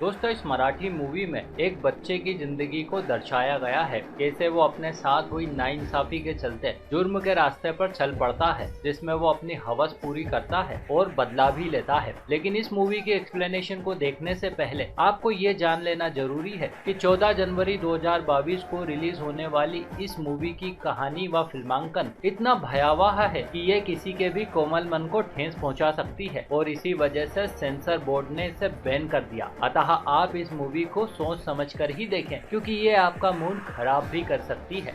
दोस्तों, इस मराठी मूवी में एक बच्चे की जिंदगी को दर्शाया गया है, कैसे वो अपने साथ हुई नाइंसाफी के चलते जुर्म के रास्ते पर चल पड़ता है, जिसमें वो अपनी हवस पूरी करता है और बदला भी लेता है। लेकिन इस मूवी की एक्सप्लेनेशन को देखने से पहले आपको ये जान लेना जरूरी है कि 14 जनवरी 2022 को रिलीज होने वाली इस मूवी की कहानी व फिल्मांकन इतना भयावह है कि ये किसी के भी कोमल मन को ठेस पहुंचा सकती है और इसी वजह से सेंसर बोर्ड ने इसे बैन कर दिया। अतः आप इस मूवी को सोच समझकर ही देखें, क्योंकि ये आपका मूड खराब भी कर सकती है।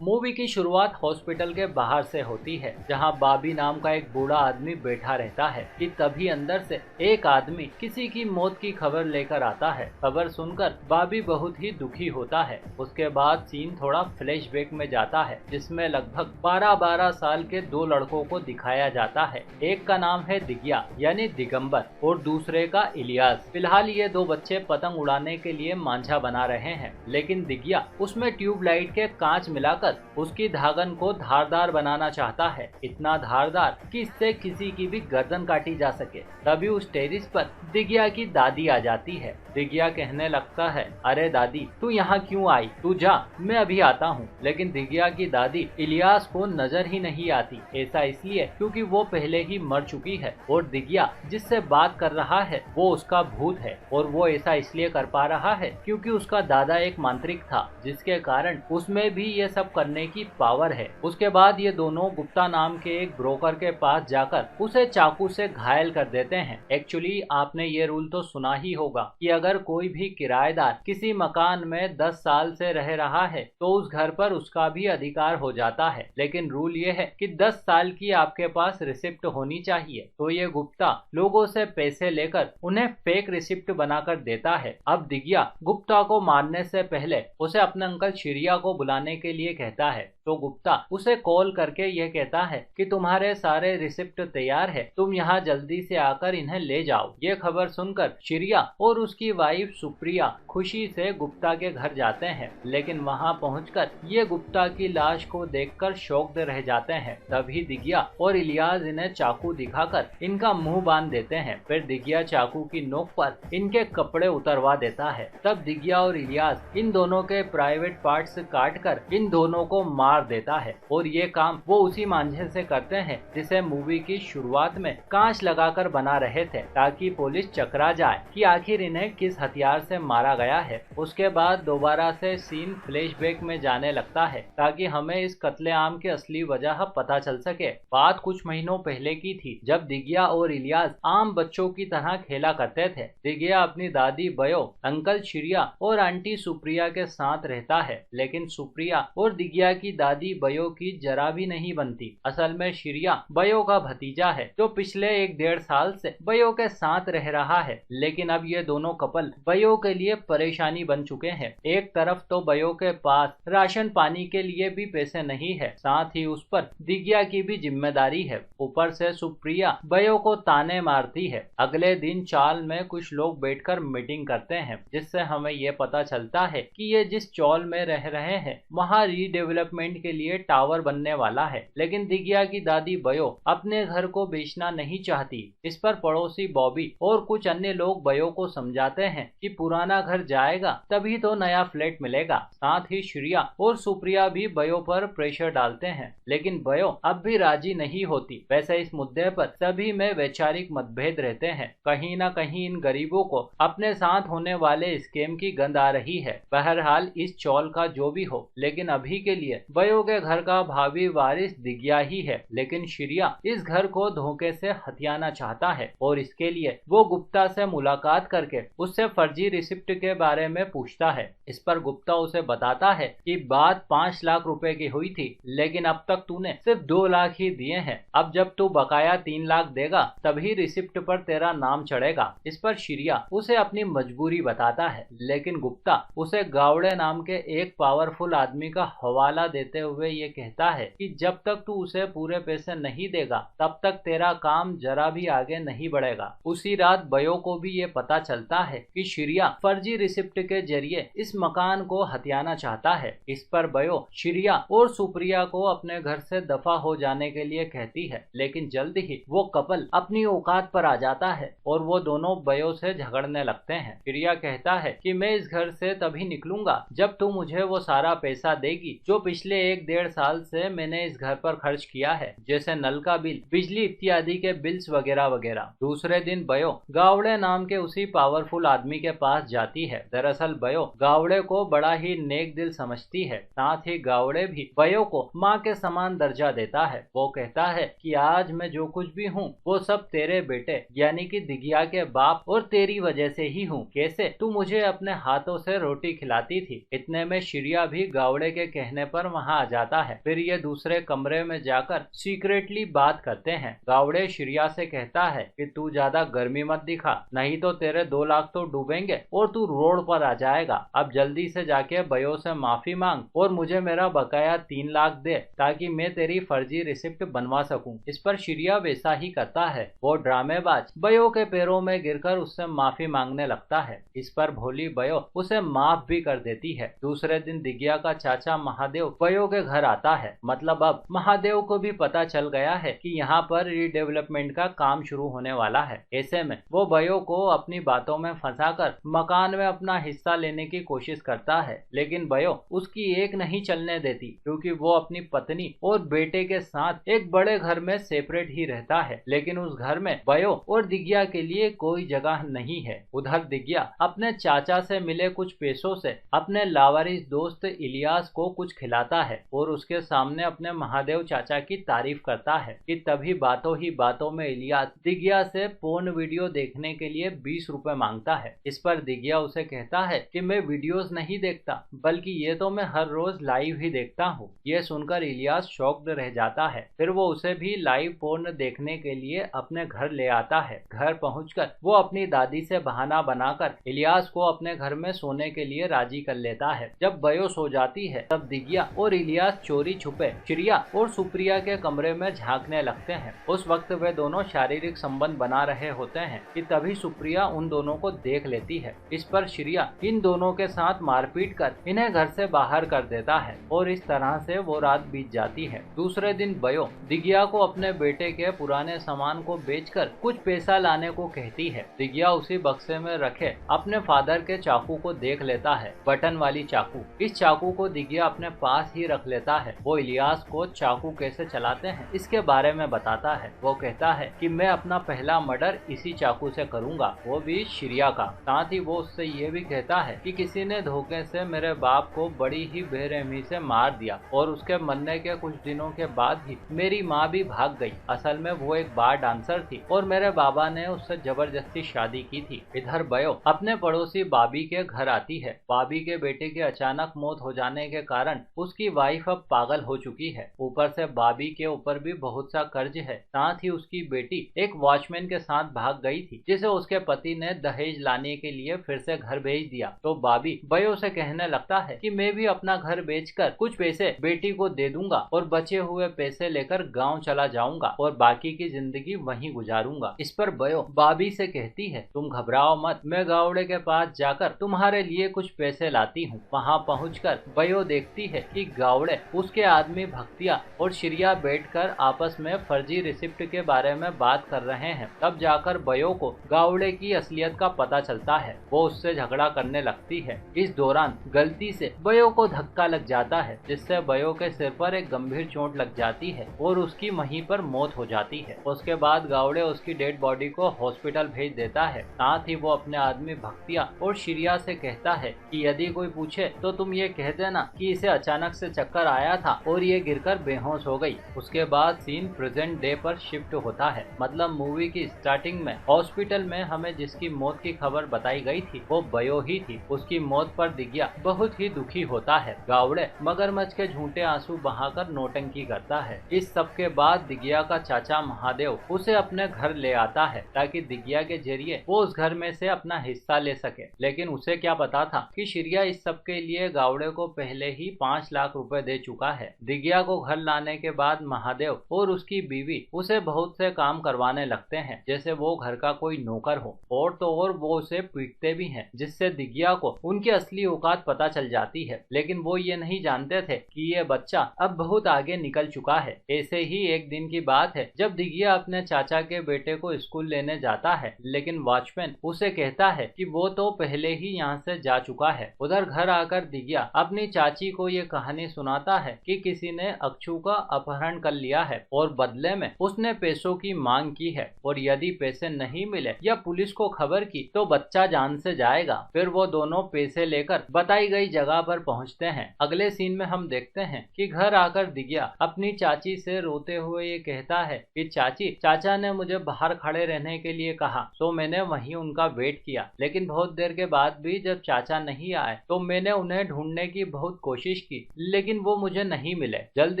मूवी की शुरुआत हॉस्पिटल के बाहर से होती है, जहां बाबी नाम का एक बूढ़ा आदमी बैठा रहता है कि तभी अंदर से एक आदमी किसी की मौत की खबर लेकर आता है। खबर सुनकर बाबी बहुत ही दुखी होता है। उसके बाद सीन थोड़ा फ्लैशबैक में जाता है, जिसमें लगभग 12-12 साल के दो लड़कों को दिखाया जाता है। एक का नाम है दिग्या यानी दिगंबर और दूसरे का इलियास। फिलहाल ये दो बच्चे पतंग उड़ाने के लिए मांझा बना रहे हैं, लेकिन दिग्या उसमें ट्यूबलाइट के कांच मिलाकर उसकी धागन को धारदार बनाना चाहता है, इतना धारदार कि इससे किसी की भी गर्दन काटी जा सके। तभी उस टेरिस पर दिग्या की दादी आ जाती है। दिग्या कहने लगता है, अरे दादी, तू यहाँ क्यों आई? तू जा, मैं अभी आता हूँ। लेकिन दिग्या की दादी इलियास को नजर ही नहीं आती। ऐसा इसलिए क्योंकि वो पहले ही मर चुकी है और दिग्या जिससे बात कर रहा है वो उसका भूत है, और वो ऐसा इसलिए कर पा रहा है क्योंकि उसका दादा एक मांत्रिक था, जिसके कारण उसमें भी ये सब करने की पावर है। उसके बाद ये दोनों गुप्ता नाम के एक ब्रोकर के पास जाकर उसे चाकू से घायल कर देते हैं। एक्चुअली आपने ये रूल तो सुना ही होगा कि अगर कोई भी किराएदार किसी मकान में 10 साल से रह रहा है तो उस घर पर उसका भी अधिकार हो जाता है, लेकिन रूल ये है कि 10 साल की आपके पास रिसिप्ट होनी चाहिए। तो ये गुप्ता लोगों से पैसे लेकर उन्हें फेक रिसिप्ट बनाकर देता है। अब दिग्या गुप्ता को मारने से पहले उसे अपने अंकल शिरिया को बुलाने के लिए कहता है, तो गुप्ता उसे कॉल करके यह कहता है कि तुम्हारे सारे रिसिप्ट तैयार है, तुम यहाँ जल्दी से आकर इन्हें ले जाओ। ये खबर सुनकर शिरिया और उसकी वाइफ सुप्रिया खुशी से गुप्ता के घर जाते हैं, लेकिन वहाँ पहुंचकर ये गुप्ता की लाश को देखकर शॉक्ड रह जाते हैं। तभी दिग्या और इलियास इन्हें चाकू दिखाकर इनका मुंह बांध देते हैं। फिर दिग्या चाकू की नोक पर इनके कपड़े उतरवा देता है। तब दिग्या और इलियास इन दोनों के प्राइवेट पार्ट्स काट कर इन दोनों को मार देता है, और ये काम वो उसी मांझे से करते हैं जिसे मूवी की शुरुआत में कांच लगाकर बना रहे थे, ताकि पुलिस चकरा जाए कि आखिर इन्हें किस हथियार से मारा गया है। उसके बाद दोबारा से सीन फ्लैशबैक में जाने लगता है, ताकि हमें इस कत्लेआम की असली वजह पता चल सके। बात कुछ महीनों पहले की थी, जब दिग्या और इलियास आम बच्चों की तरह खेला करते थे। दिग्या अपनी दादी बयो, अंकल शिरिया और आंटी सुप्रिया के साथ रहता है, लेकिन सुप्रिया और दिग्या की दादी बयो की जरा भी नहीं बनती। असल में शिरिया बयो का भतीजा है, जो पिछले 1-1.5 साल से बयो के साथ रह रहा है। लेकिन अब ये दोनों कपल बयो के लिए परेशानी बन चुके हैं। एक तरफ तो बयो के पास राशन पानी के लिए भी पैसे नहीं है, साथ ही उस पर दिग्या की भी जिम्मेदारी है। ऊपर से सुप्रिया बयो को ताने मारती है। अगले दिन चाल में कुछ लोग बैठकर मीटिंग करते हैं, जिससे हमें ये पता चलता है कि ये जिस चौल में रह रहे हैं वहाँ रीडेवलपमेंट के लिए टावर बनने वाला है। लेकिन दिग्या की दादी बयो अपने घर को बेचना नहीं चाहती। इस पर पड़ोसी बॉबी और कुछ अन्य लोग बयो को समझाते हैं कि पुराना घर जाएगा तभी तो नया फ्लैट मिलेगा। साथ ही श्रिया और सुप्रिया भी बयो पर प्रेशर डालते हैं, लेकिन बयो अब भी राजी नहीं होती। वैसे इस मुद्दे पर सभी में वैचारिक मतभेद रहते हैं। कहीं न कहीं इन गरीबों को अपने साथ होने वाले स्कैम की गंध आ रही है। बहरहाल इस चौल का जो भी हो, लेकिन अभी के लिए बयो के घर का भावी वारिस दिग्या ही है। लेकिन शिरिया इस घर को धोखे से हथियाना चाहता है, और इसके लिए वो गुप्ता से मुलाकात करके उससे फर्जी रिसिप्ट के बारे में पूछता है। इस पर गुप्ता उसे बताता है कि बात 5 लाख रुपए की हुई थी, लेकिन अब तक तूने सिर्फ 2 लाख ही दिए हैं। अब जब तू बकाया 3 लाख देगा तभी रिसिप्ट पर तेरा नाम चढ़ेगा। इस पर शिरिया उसे अपनी मजबूरी बताता है, लेकिन गुप्ता उसे गावड़े नाम के एक पावरफुल आदमी का हवाला देता देते हुए ये कहता है कि जब तक तू उसे पूरे पैसे नहीं देगा तब तक तेरा काम जरा भी आगे नहीं बढ़ेगा। उसी रात बयो को भी ये पता चलता है कि श्रिया फर्जी रिसिप्ट के जरिए इस मकान को हथियाना चाहता है। इस पर बयो श्रिया और सुप्रिया को अपने घर से दफा हो जाने के लिए कहती है, लेकिन जल्द ही वो कपल अपनी औकात पर आ जाता है और वो दोनों बयो से झगड़ने लगते हैं। श्रिया कहता है कि मैं इस घर से तभी निकलूंगा जब तू मुझे वो सारा पैसा देगी जो पिछले 1-1.5 साल से मैंने इस घर पर खर्च किया है, जैसे नल का बिल, बिजली इत्यादि के बिल्स वगैरह वगैरह। दूसरे दिन बयो गावड़े नाम के उसी पावरफुल आदमी के पास जाती है। दरअसल बयो गावड़े को बड़ा ही नेक दिल समझती है, साथ ही गावड़े भी बयो को माँ के समान दर्जा देता है। वो कहता है कि आज मैं जो कुछ भी हूँ वो सब तेरे बेटे यानी कि दिगिया के बाप और तेरी वजह से ही हूँ। कैसे? तू मुझे अपने हाथों से रोटी खिलाती थी। इतने में श्रिया भी गावड़े के कहने पर वहाँ आ जाता है। फिर ये दूसरे कमरे में जाकर सीक्रेटली बात करते हैं। गावड़े श्रिया से कहता है कि तू ज्यादा गर्मी मत दिखा, नहीं तो तेरे 2 लाख तो डूबेंगे और तू रोड पर आ जाएगा। अब जल्दी से जाके बयो से माफी मांग और मुझे मेरा बकाया 3 लाख दे ताकि मैं तेरी फर्जी रिसिप्ट बनवा सकूं। इस पर श्रिया वैसा ही करता है। वो ड्रामेबाज बयो के पैरों में गिरकर उससे माफी मांगने लगता है। इस पर भोली बयो उसे माफ भी कर देती है। दूसरे दिन दिगिया का चाचा महादेव बयो के घर आता है। मतलब अब महादेव को भी पता चल गया है कि यहाँ पर रीडेवलपमेंट का काम शुरू होने वाला है। ऐसे में वो बयो को अपनी बातों में फंसाकर मकान में अपना हिस्सा लेने की कोशिश करता है, लेकिन बयो उसकी एक नहीं चलने देती क्योंकि वो अपनी पत्नी और बेटे के साथ एक बड़े घर में सेपरेट ही रहता है। लेकिन उस घर में बयो और दिगिया के लिए कोई जगह नहीं है। उधर दिगिया अपने चाचा से मिले कुछ पैसों से अपने लावारिस दोस्त इलियास को कुछ खिलाता है और उसके सामने अपने महादेव चाचा की तारीफ करता है कि तभी बातों ही बातों में इलियास दिगिया से पोर्न वीडियो देखने के लिए 20 रुपए मांगता है। इस पर दिगिया उसे कहता है कि मैं वीडियोस नहीं देखता, बल्कि ये तो मैं हर रोज लाइव ही देखता हूँ। ये सुनकर इलियास शॉक्ड रह जाता है। फिर वो उसे भी लाइव पोर्न देखने के लिए अपने घर ले आता है। घर पहुंचकर वो अपनी दादी से बहाना बनाकर इलियास को अपने घर में सोने के लिए राजी कर लेता है। जब बयो सो जाती है तब दिगिया और इलियास चोरी छुपे श्रिया और सुप्रिया के कमरे में झांकने लगते हैं। उस वक्त वे दोनों शारीरिक संबंध बना रहे होते हैं कि तभी सुप्रिया उन दोनों को देख लेती है। इस पर श्रिया इन दोनों के साथ मारपीट कर इन्हें घर से बाहर कर देता है और इस तरह से वो रात बीत जाती है। दूसरे दिन बयो दिगिया को अपने बेटे के पुराने सामान को बेचकर कुछ पैसा लाने को कहती है। दिगिया उसी बक्से में रखे अपने फादर के चाकू को देख लेता है, बटन वाली चाकू। इस चाकू को दिगिया अपने पास ही रख लेता है। वो इलियास को चाकू कैसे चलाते हैं इसके बारे में बताता है। वो कहता है कि मैं अपना पहला मर्डर इसी चाकू से करूंगा, वो भी श्रिया का। साथ ही वो उससे ये भी कहता है कि किसी ने धोखे से मेरे बाप को बड़ी ही बेरहमी से मार दिया और उसके मरने के कुछ दिनों के बाद ही मेरी माँ भी भाग गई। असल में वो एक बार डांसर थी और मेरे बाबा ने उससे जबरदस्ती शादी की थी। इधर बयो अपने पड़ोसी बाबी के घर आती है। बाबी के बेटे की अचानक मौत हो जाने के कारण उसकी वाइफ अब पागल हो चुकी है। ऊपर से बाबी के ऊपर भी बहुत सा कर्ज है। साथ ही उसकी बेटी एक वॉचमैन के साथ भाग गई थी जिसे उसके पति ने दहेज लाने के लिए फिर से घर भेज दिया। तो बाबी बयो से कहने लगता है कि मैं भी अपना घर बेचकर कुछ पैसे बेटी को दे दूंगा और बचे हुए पैसे लेकर गांव चला जाऊंगा और बाकी की जिंदगी वहीं गुजारूंगा। इस पर बयो बाबी से कहती है तुम घबराओ मत, मैं गावड़े के पास जाकर तुम्हारे लिए कुछ पैसे लाती हूँ। वहाँ पहुँचकर बयो देखती है कि गावड़े, उसके आदमी भक्तिया और श्रिया बैठकर आपस में फर्जी रिसिप्ट के बारे में बात कर रहे हैं। तब जाकर बयो को गावड़े की असलियत का पता चलता है। वो उससे झगड़ा करने लगती है। इस दौरान गलती से बयो को धक्का लग जाता है जिससे बयो के सिर पर एक गंभीर चोट लग जाती है और उसकी वहीं पर मौत हो जाती है। उसके बाद गावड़े उसकी डेड बॉडी को हॉस्पिटल भेज देता है। साथ ही वो अपने आदमी भक्तिया और श्रिया से कहता है कि यदि कोई पूछे तो तुम ये कह देना कि इसे अचानक से चक्कर आया था और ये गिरकर बेहोश हो गई। उसके बाद सीन प्रेजेंट डे पर शिफ्ट होता है। मतलब मूवी की स्टार्टिंग में हॉस्पिटल में हमें जिसकी मौत की खबर बताई गई थी वो बयो ही थी। उसकी मौत पर दिगिया बहुत ही दुखी होता है। गावड़े मगरमच्छ के झूठे आंसू बहाकर नौटंकी करता है। इस सब के बाद दिगिया का चाचा महादेव उसे अपने घर ले आता है ताकि दिगिया के जरिए वो उस घर में से अपना हिस्सा ले सके। लेकिन उसे क्या पता था कि श्रिया इस सब के लिए गावड़े को पहले ही 5 लाख रुपए दे चुका है। दिग्या को घर लाने के बाद महादेव और उसकी बीवी उसे बहुत से काम करवाने लगते हैं, जैसे वो घर का कोई नौकर हो, और तो और वो उसे पीटते भी हैं, जिससे दिग्या को उनकी असली औकात पता चल जाती है। लेकिन वो ये नहीं जानते थे कि ये बच्चा अब बहुत आगे निकल चुका है। ऐसे ही एक दिन की बात है जब दिग्या अपने चाचा के बेटे को स्कूल लेने जाता है, लेकिन वॉचमैन उसे कहता है कि वो तो पहले ही यहाँ से जा चुका है। उधर घर आकर दिग्या अपनी चाची को ये कहानी सुनाता है कि किसी ने अक्षु का अपहरण कर लिया है और बदले में उसने पैसों की मांग की है, और यदि पैसे नहीं मिले या पुलिस को खबर की तो बच्चा जान से जाएगा। फिर वो दोनों पैसे लेकर बताई गई जगह पर पहुंचते हैं। अगले सीन में हम देखते हैं कि घर आकर दिग्या अपनी चाची से रोते हुए ये कहता है कि चाची, चाचा ने मुझे बाहर खड़े रहने के लिए कहा तो मैंने वहीं उनका वेट किया, लेकिन बहुत देर के बाद भी जब चाचा नहीं आए तो मैंने उन्हें ढूंढने की बहुत कोशिश की, लेकिन वो मुझे नहीं मिले। जल्द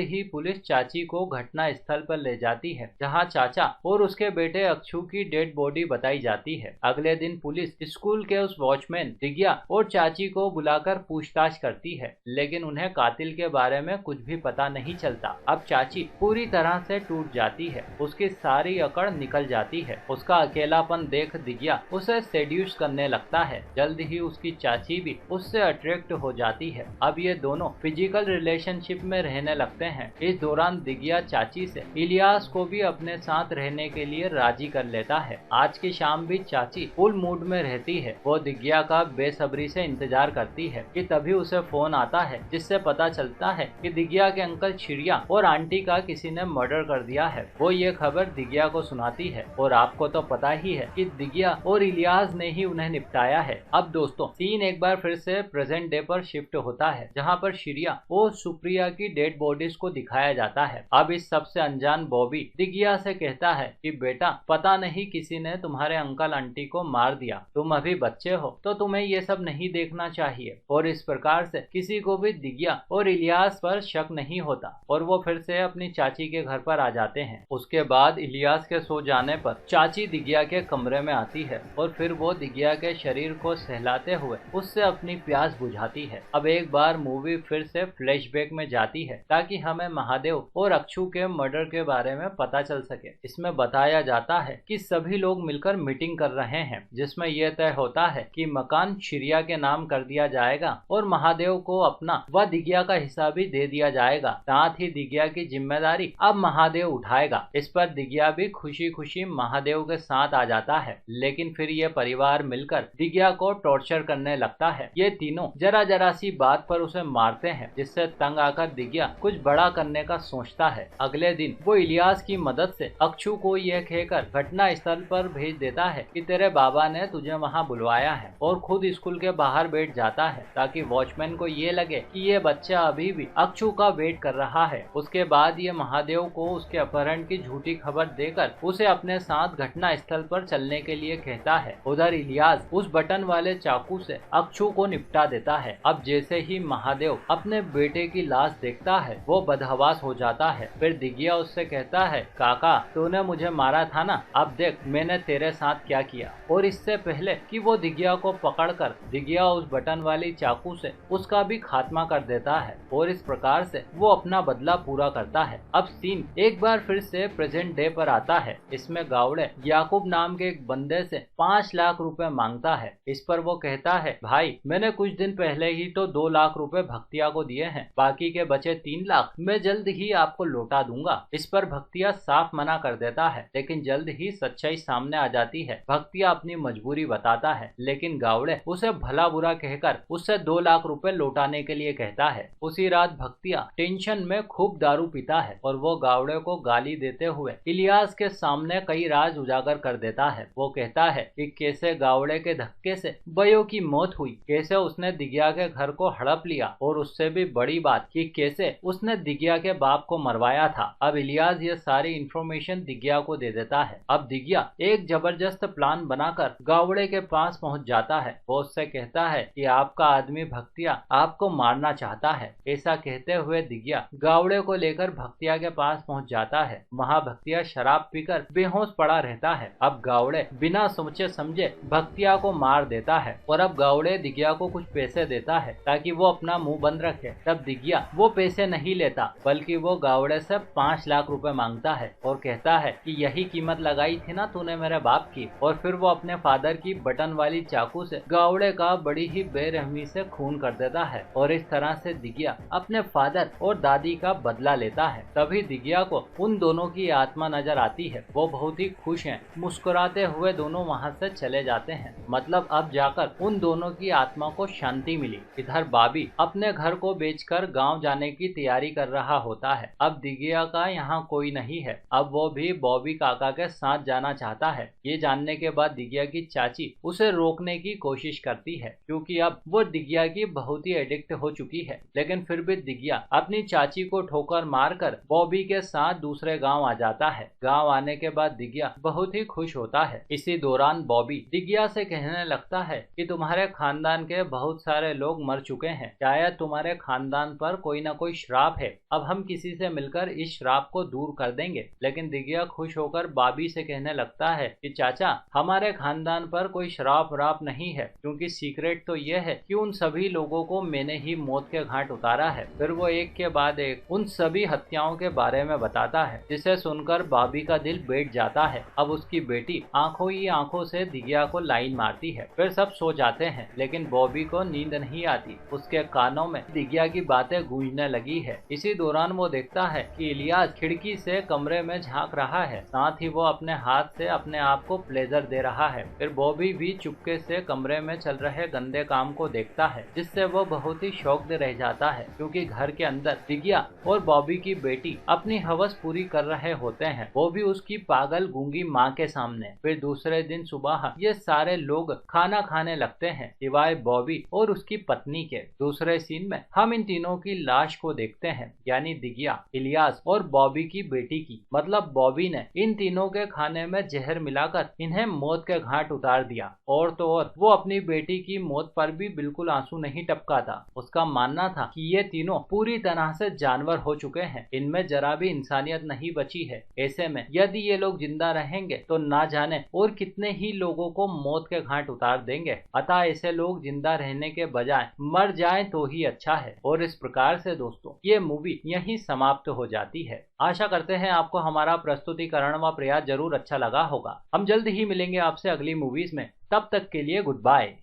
ही पुलिस चाची को घटना स्थल पर ले जाती है, जहां चाचा और उसके बेटे अक्षु की डेड बॉडी बताई जाती है। अगले दिन पुलिस स्कूल के उस वॉचमैन दिग्या और चाची को बुलाकर पूछताछ करती है, लेकिन उन्हें कातिल के बारे में कुछ भी पता नहीं चलता। अब चाची पूरी तरह से टूट जाती है, उसकी सारी अकड़ निकल जाती है। उसका अकेलापन देख दिग्या उसे सेड्यूस करने लगता है। जल्द ही उसकी चाची भी उससे अट्रैक्ट हो जाती है। अब ये दोनों फिजिकल रिलेशनशिप में रहने लगते हैं। इस दौरान दिग्या चाची से इलियास को भी अपने साथ रहने के लिए राजी कर लेता है। आज की शाम भी चाची फुल मूड में रहती है। वो दिग्या का बेसब्री से इंतजार करती है कि तभी उसे फोन आता है, जिससे पता चलता है कि दिग्या के अंकल चिड़िया और आंटी का किसी ने मर्डर कर दिया है। वो ये खबर दिग्या को सुनाती है, और आपको तो पता ही है कि दिग्या और इलियास ने ही उन्हें निपटाया है। अब दोस्तों सीन एक बार फिर से प्रेजेंट डे पर शिफ्ट होता है, जहाँ पर चिड़िया और सुप्रिया की डेड बॉडीज को दिखाया जाता है। अब इस सबसे अनजान बॉबी दिग्या से कहता है कि बेटा, पता नहीं किसी ने तुम्हारे अंकल आंटी को मार दिया, तुम अभी बच्चे हो तो तुम्हें ये सब नहीं देखना चाहिए। और इस प्रकार से किसी को भी दिग्या और इलियास पर शक नहीं होता, और वो फिर से अपनी चाची के घर पर आ जाते हैं। उसके बाद इलियास के सो जाने पर चाची दिग्या के कमरे में आती है, और फिर वो दिग्या के शरीर को सहलाते हुए उससे अपनी प्यास बुझाती है। अब एक बार मूवी फिर से फ्लैशबैक में जाती है, ताकि हमें महादेव और अक्षु के मर्डर के बारे में पता चल सके। इसमें बताया जाता है कि सभी लोग मिलकर मीटिंग कर रहे हैं, जिसमें यह तय होता है कि मकान चिड़िया के नाम कर दिया जाएगा और महादेव को अपना व दिग्या का हिस्सा भी दे दिया जाएगा। साथ ही दिग्या की जिम्मेदारी अब महादेव उठाएगा। इस पर दिग्या भी खुशी खुशी महादेव के साथ आ जाता है, लेकिन फिर ये परिवार मिलकर दिग्या को टॉर्चर करने लगता है। ये तीनों जरा जरा सी बात पर उसे मारते हैं, जिससे तंग आकर दिग्या कुछ बड़ा करने का सोचता है। अगले दिन वो इलियास की मदद से अक्षु को यह कहकर घटना स्थल पर भेज देता है कि तेरे बाबा ने तुझे वहाँ बुलवाया है, और खुद स्कूल के बाहर बैठ जाता है ताकि वॉचमैन को ये लगे कि ये बच्चा अभी भी अक्षु का वेट कर रहा है। उसके बाद ये महादेव को उसके अपहरण की झूठी खबर देकर उसे अपने साथ घटना स्थल पर चलने के लिए कहता है। उधर इलियास उस बटन वाले चाकू से अक्षु को निपटा देता है। अब जैसे ही महादेव अपने बेटे की लाश देखता है, वो बदहवास हो जाता है। फिर दिग्या उससे कहता है, काका तूने मुझे मारा था ना, अब देख मैंने तेरे साथ क्या किया। और इससे पहले कि वो दिग्या को पकड़कर दिग्या उस बटन वाली चाकू से उसका भी खात्मा कर देता है, और इस प्रकार से वो अपना बदला पूरा करता है। अब सीन एक बार फिर से प्रेजेंट डे पर आता है। इसमें गावड़े याकूब नाम के एक बंदे से 5 लाख रुपए मांगता है। इस पर वो कहता है, भाई मैंने कुछ दिन पहले ही तो 2 लाख रुपए भक्तिया को दिए हैं, बाकी के बचे 3 लाख मैं जल्द ही आपको लौटा दूंगा। इस पर भक्तिया साफ मना कर देता है, लेकिन जल्द ही सच्चाई सामने आ जाती है। भक्तिया अपनी मजबूरी बताता है, लेकिन गावड़े उसे भला बुरा कहकर उससे 2 लाख रुपए लौटाने के लिए कहता है। उसी रात भक्तिया टेंशन में खूब दारू पीता है, और वो गावड़े को गाली देते हुए इलियास के सामने कई राज उजागर कर देता है। वो कहता है कि कैसे गावड़े के धक्के से बयो की मौत हुई, कैसे उसने दिग्या के घर को हड़प लिया, और उससे भी बड़ी बात कि कैसे उसने दिग्या के बाप को मरवाया था। अब इलियास ये सारी इंफॉर्मेशन दिग्या को दे देता है। अब दिग्या एक जबरदस्त प्लान बनाकर गावड़े के पास पहुंच जाता है। वो उससे कहता है कि आपका आदमी भक्तिया आपको मारना चाहता है। ऐसा कहते हुए दिग्या गावड़े को लेकर भक्तिया के पास पहुंच जाता है। वहाँ भक्तिया शराब पीकर बेहोश पड़ा रहता है। अब गावड़े बिना सोचे समझे भक्तिया को मार देता है, और अब गावड़े दिग्या को कुछ पैसे देता है ताकि वो अपना मुंह बंद रखे। तब दिग्या वो पैसे नहीं लेता, बल्कि वो गावड़े से 5 लाख रुपए मांगता है और कहता है कि यही कीमत लगाई थी ना तूने मेरे बाप की। और फिर वो अपने फादर की बटन वाली चाकू से गावड़े का बड़ी ही बेरहमी से खून कर देता है और इस तरह से दिग्या अपने फादर और दादी का बदला लेता है। तभी दिग्या को उन दोनों की आत्मा नजर आती है। वो बहुत ही खुश हैं, मुस्कुराते हुए दोनों वहां से चले जाते हैं। मतलब अब जाकर उन दोनों की आत्मा को शांति मिली। इधर बॉबी अपने घर को बेचकर गांव जाने की तैयारी कर रहा होता है। अब दिग्या का यहाँ कोई नहीं है। अब वो भी बॉबी काका के साथ जाना चाहता है। ये जानने के बाद दिग्या की चाची उसे रोकने की कोशिश करती है, क्योंकि अब वो दिग्या की बहुत ही एडिक्ट हो चुकी है। लेकिन फिर भी दिग्या अपनी चाची को ठोकर मारकर बॉबी के साथ दूसरे गांव आ जाता है। गांव आने के बाद दिग्या बहुत ही खुश होता है। इसी दौरान बॉबी दिग्या से कहने लगता है कि तुम्हारे खानदान के बहुत सारे लोग मर चुके हैं, शायद तुम्हारे खानदान पर कोई ना कोई श्राप है। अब हम किसी से मिलकर इस श्राप को दूर कर देंगे। लेकिन दिग्या खुश होकर बॉबी से कहने लगता है कि चाचा, हमारे खानदान पर कोई श्राप व्राप नहीं है, क्योंकि सीक्रेट तो यह है कि उन सभी लोगों को मैंने ही मौत के घाट उतारा है। फिर वो एक के बाद एक उन सभी हत्याओं के बारे में बताता है, जिसे सुनकर बॉबी का दिल बैठ जाता है। अब उसकी बेटी आंखों ही आंखों से दिग्या को लाइन मारती है। फिर सब सो जाते हैं, लेकिन बॉबी को नींद नहीं आती। उसके कानों में दिग्या की बातें गूंजने लगी है। इसी दौरान वो देखता है कि इलियास खिड़की से कमरे में झांक रहा है, साथ ही वो अपने हाथ से अपने आप को प्लेजर दे रहा है। फिर बॉबी भी चुपके से कमरे में चल रहे गंदे काम को देखता है, जिससे वो बहुत ही शॉक्ड रह जाता है, क्योंकि घर के अंदर दिग्या और बॉबी की बेटी अपनी हवस पूरी कर रहे होते हैं, वो भी उसकी पागल गूंगी माँ के सामने। फिर दूसरे दिन सुबह ये सारे लोग खाना खाने लगते हैं, सिवाय बॉबी और उसकी पत्नी के। दूसरे सीन में हम इन तीनों की लाश को देखते हैं, यानी दिग्या, इलियास और बॉबी की बेटी की। मतलब बॉबी ने इन तीनों के खाने में जहर मिलाकर इन्हें मौत के घाट उतार दिया। और तो और वो अपनी बेटी की मौत पर भी बिल्कुल आंसू नहीं टपकाता। उसका मानना था कि ये तीनों पूरी तरह से जानवर हो चुके हैं, इनमें जरा भी इंसानियत नहीं बची है। ऐसे में यदि ये लोग जिंदा रहेंगे तो ना जाने और कितने ही लोगों को मौत के घाट उतार देंगे। अतः ऐसे लोग जिंदा रहने के बजाय मर जाएं तो ही अच्छा है। और इस प्रकार से दोस्तों ये मूवी यहीं समाप्त हो जाती है। आशा करते हैं आपको हमारा प्रस्तुतिकरण व प्रयास जरूर अच्छा लगा होगा। हम जल्द ही मिलेंगे आपसे अगली मूवीज में। तब तक के लिए गुड बाय।